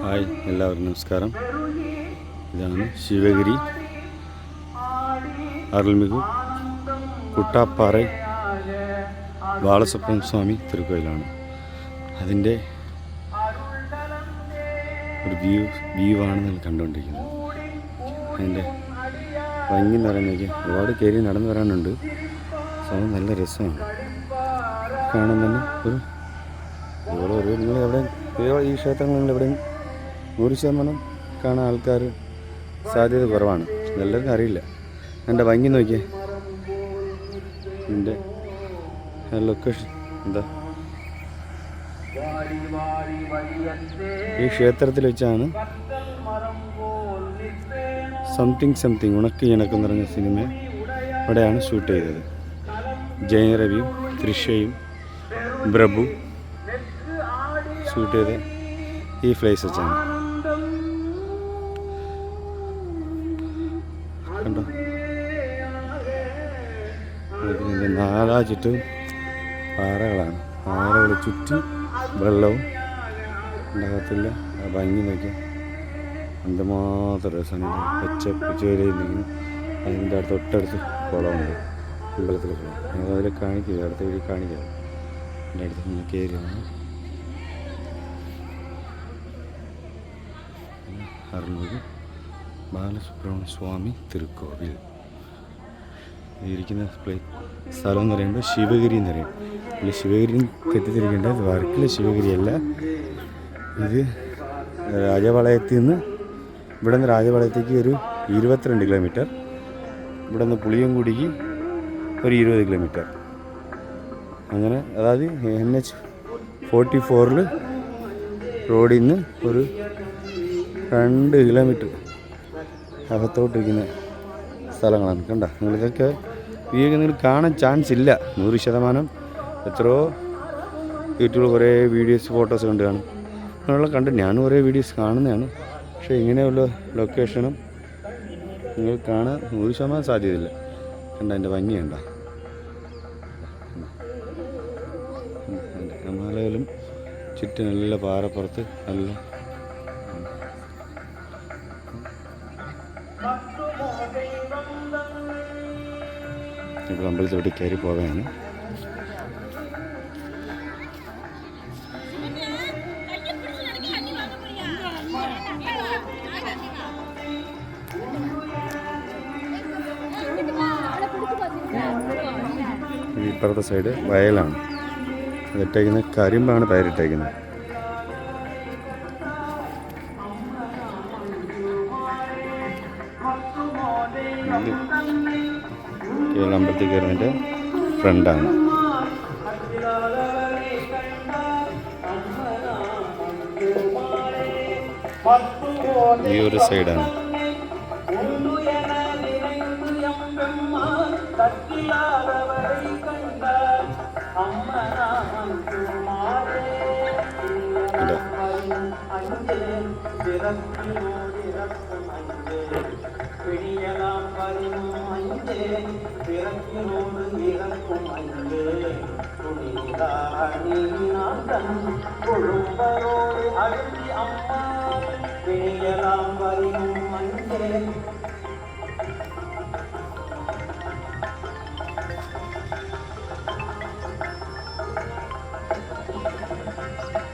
Hi, എല്ലാവർക്കും നമസ്കാരം. ഇതാണ് ശിവഗിരി അരുൾമിகு കുട്ടാപ്പാറ ബാലസുബ്രഹ്മണ്യ സ്വാമി തിരുക്കോയിലാണ്. അതിൻ്റെ ഒരു വ്യൂ ആണ് നിങ്ങൾ കണ്ടുകൊണ്ടിരിക്കുന്നത്. അതിൻ്റെ ഭംഗി എന്ന് പറയുന്നത് ഒരുപാട് കയറി നടന്നു വരാനുണ്ട്. സ്ഥലം നല്ല രസമാണ് കാണാൻ തന്നെ. നിങ്ങൾ എവിടെ ഈ ക്ഷേത്രങ്ങൾ നിങ്ങൾ എവിടെയും 100% കാണാൻ ആൾക്കാർ സാധ്യത കുറവാണ്. എല്ലാവർക്കും അറിയില്ല. എൻ്റെ ഭംഗി നോക്കിയേ. എൻ്റെ ലൊക്കേഷൻ എന്താ, ഈ ക്ഷേത്രത്തിൽ വെച്ചാണ് സംതിങ് ഉണക്ക് ഇണക്ക് എന്ന് പറഞ്ഞ സിനിമ ഇവിടെയാണ് ഷൂട്ട് ചെയ്തത്. ജയൻ രവിയും തൃഷയും പ്രഭു ഷൂട്ട് ചെയ്ത ഈ പ്ലേസ് വെച്ചാണ്. കണ്ടോ, ഇതിൻ്റെ നാലാ ചുറ്റും പാറകളാണ്. പാറകൾ ചുറ്റും വെള്ളവും ഉണ്ടാകത്തില്ല. ആ ഭംഗി നോക്കി എന്തുമാത്രം രസമാണ്. പച്ചപ്പ് ചേരിയിരിക്കുന്നു. അതിൻ്റെ തൊട്ടടുത്ത് കുളമുണ്ട്, അമ്പലത്തിൽ കുളം. അതിൽ കാണിക്കുക, അടുത്ത വീട്ടിൽ കാണിക്കുക. എൻ്റെ അടുത്ത് നിന്ന് കയറിയാണ് അരുൾമിகு ബാലസുബ്രഹ്മണ്യ സ്വാമി തിരുക്കോവിൽ. ഇരിക്കുന്ന സ്ഥലം എന്ന് പറയുമ്പോൾ ശിവഗിരി എന്ന് പറയും. ഈ ശിവഗിരി തെറ്റിദ്ധരിക്കേണ്ടത് വർക്കല ശിവഗിരിയല്ല. ഇത് രാജപാളയത്തിൽ നിന്ന്, ഇവിടെ നിന്ന് രാജപാളയത്തേക്ക് ഒരു 22 കിലോമീറ്റർ, ഇവിടെ നിന്ന് പുളിയംകുടിക്ക് ഒരു 20 കിലോമീറ്റർ. അങ്ങനെ, അതായത് NH-44 റോഡിൽ നിന്ന് ഒരു 2 കിലോമീറ്റർ അകത്തോട്ടിരിക്കുന്ന സ്ഥലങ്ങളാണ്. കണ്ട, നിങ്ങൾക്കൊക്കെ നിങ്ങൾ കാണാൻ ചാൻസ് ഇല്ല 100%. എത്രയോ യൂട്യൂബിൽ കുറേ വീഡിയോസ്, ഫോട്ടോസ് കണ്ട് കാണും. അങ്ങനെയുള്ള കണ്ട് ഞാനും കുറേ വീഡിയോസ് കാണുന്നതാണ്. പക്ഷേ ഇങ്ങനെയുള്ള ലൊക്കേഷനും നിങ്ങൾ കാണാൻ 100% സാധ്യതയില്ല. കണ്ട, എൻ്റെ ഭംഗിയുണ്ട. മലയിലും ചുറ്റും നല്ല പാറപ്പുറത്ത് നല്ല ഇപ്പോൾ അമ്പലത്തോട്ട് കയറി പോവുകയാണ്. ഇപ്പുറത്തെ സൈഡ് വയലാണ്. അതിട്ടേക്കുന്നത് കരിമ്പാണ് പേരിട്ടേക്കുന്നത്. അമ്പലത്തിൽ കയറുന്നതിൻ്റെ ഫ്രണ്ടാണ്. ഈ ഒരു സൈഡാണ്.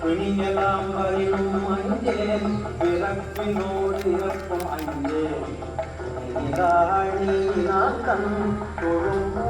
പിണിയലാം വരിയും അഞ്ചേൻ പിറപ്പിനോട് ഇറക്കും അഞ്ചേൻ തൊഴുമ്പോ